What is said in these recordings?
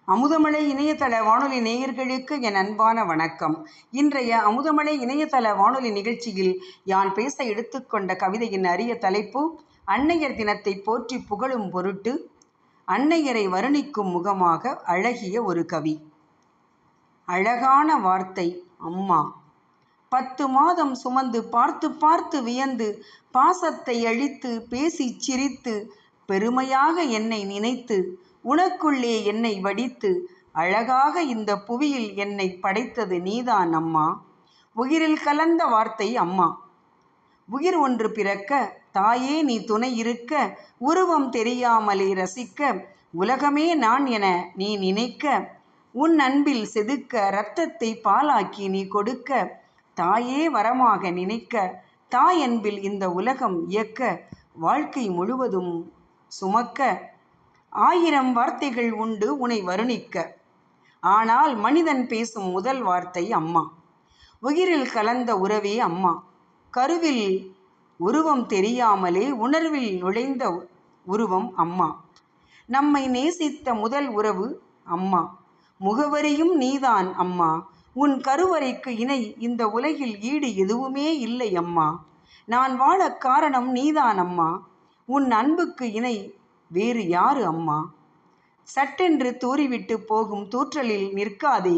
அமுதமலை இணையதள வானொலி நேயர்களுக்கு என் அன்பான வணக்கம். இன்றைய அமுதமலை இணையதள வானொலி நிகழ்ச்சியில் யான் பேச எடுத்துக்கொண்ட கவிதையின் அரிய தலைப்பு அன்னையர் தினத்தை போற்றி புகழும் பொருட்டு அன்னையரை வருணிக்கும் முகமாக அழகிய ஒரு கவி. அழகான வார்த்தை அம்மா. 10 மாதம் சுமந்து பார்த்து பார்த்து வியந்து பாசத்தை அழித்து பேசி சிரித்து பெருமையாக என்னை நினைத்து உனக்குள்ளே என்னை வடித்து அழகாக இந்த புவியில் என்னை படைத்தது நீதான் அம்மா. உயிரில் கலந்த வார்த்தை அம்மா. உயிர் ஒன்று பிறக்க தாயே நீ துணை இருக்க உருவம் தெரியாமலே ரசிக்க உலகமே நான் என நீ நினைக்க உன் அன்பில் செதுக்க இரத்தத்தை பாலாக்கி நீ கொடுக்க தாயே வரமாக நினைக்க தாய் அன்பில் இந்த உலகம் இயக்க வாழ்க்கை முழுவதும் சுமக்க 1000 வார்த்தைகள் உண்டு உன்னை வருணிக்க. ஆனால் மனிதன் பேசும் முதல் வார்த்தை அம்மா. உயிரில் கலந்த உறவே அம்மா. கருவில் உருவம் தெரியாமலே உணர்வில் நுழைந்த உருவம் அம்மா. நம்மை நேசித்த முதல் உறவு அம்மா. முகவரியும் நீதான் அம்மா. உன் கருவறைக்கு இணை இந்த உலகில் ஈடு எதுவுமே இல்லை அம்மா. நான் வாழ காரணம் நீதான் அம்மா. உன் அன்புக்கு இணை வேறு யாரு அம்மா. சட்டென்று தூறிவிட்டு போகும் தூற்றலில் நிற்காதே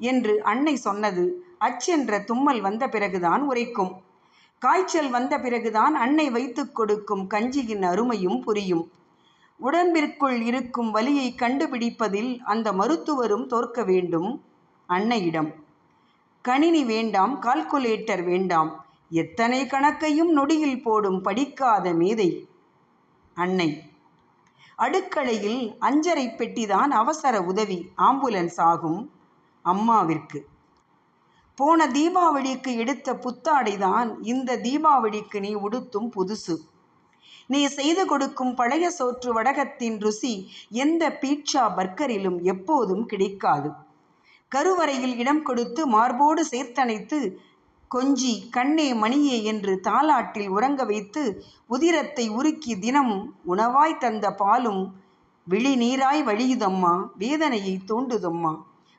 என்று அன்னை சொன்னது அச்சென்ற தும்மல் வந்த பிறகுதான் உரைக்கும். காய்ச்சல் வந்த பிறகுதான் அன்னை வைத்து கொடுக்கும் கஞ்சியின் அருமையும் புரியும். உடம்பிற்குள் இருக்கும் வலியை கண்டுபிடிப்பதில் அந்த மருத்துவரும் தோற்க வேண்டும் அன்னையிடம். கணினி வேண்டாம், கால்குலேட்டர் வேண்டாம், எத்தனை கணக்கையும் நொடியில் போடும் படிக்காத மேதை அன்னை. அடுக்களையில் அஞ்சரை பெட்டிதான் அவசர உதவி ஆம்புலன்ஸ் ஆகும் அம்மாவிற்கு. போன தீபாவளிக்கு எடுத்த புத்தாடைதான் இந்த தீபாவளிக்கு நீ உடுத்தும் புதுசு. நீ செய்து கொடுக்கும் பழைய சோற்று வடகத்தின் ருசி எந்த பீட்சா பர்கரிலும் எப்போதும் கிடைக்காது. கருவறையில் இடம் கொடுத்து மார்போடு சேர்த்தணைத்து கொஞ்சி கண்ணே மணியே என்று தாலாட்டில் உறங்க வைத்து உதிரத்தை உருக்கி தினம் உணவாய் தந்த பாலும் விழி நீராய் வழியுதம்மா, வேதனையை தூண்டுதம்மா.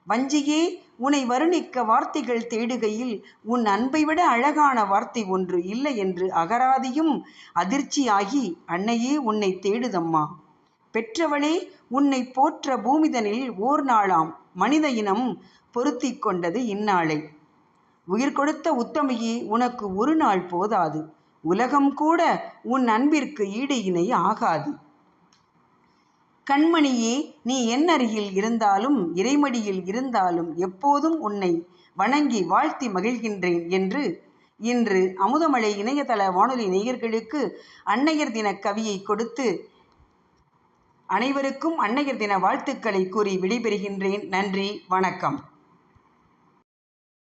வஞ்சியே, உன்னை வருணிக்க வார்த்தைகள் தேடுகையில் உன் அன்பை விட அழகான வார்த்தை ஒன்று இல்லை என்று அகராதியும் அதிர்ச்சியாகி அன்னையே உன்னை தேடுதம்மா. பெற்றவளே, உன்னை போற்ற பூமிதனில் ஓர் நாளாம் மனித இனம் பொருத்தி கொண்டது இந்நாளை. உயிர் கொடுத்த உத்தமையே, உனக்கு ஒரு நாள் போதாது. உலகம் கூட உன் அன்பிற்கு ஈடு இணை ஆகாது. கண்மணியே, நீ என் அருகில் இருந்தாலும் இறைமடியில் இருந்தாலும் எப்போதும் உன்னை வணங்கி வாழ்த்தி மகிழ்கின்றேன் என்று இன்று அமுதமலை இணையதள வானொலி நேயர்களுக்கு அன்னையர் தின கவியை கொடுத்து அனைவருக்கும் அன்னையர் தின வாழ்த்துக்களை கூறி விடைபெறுகின்றேன். நன்றி, வணக்கம்.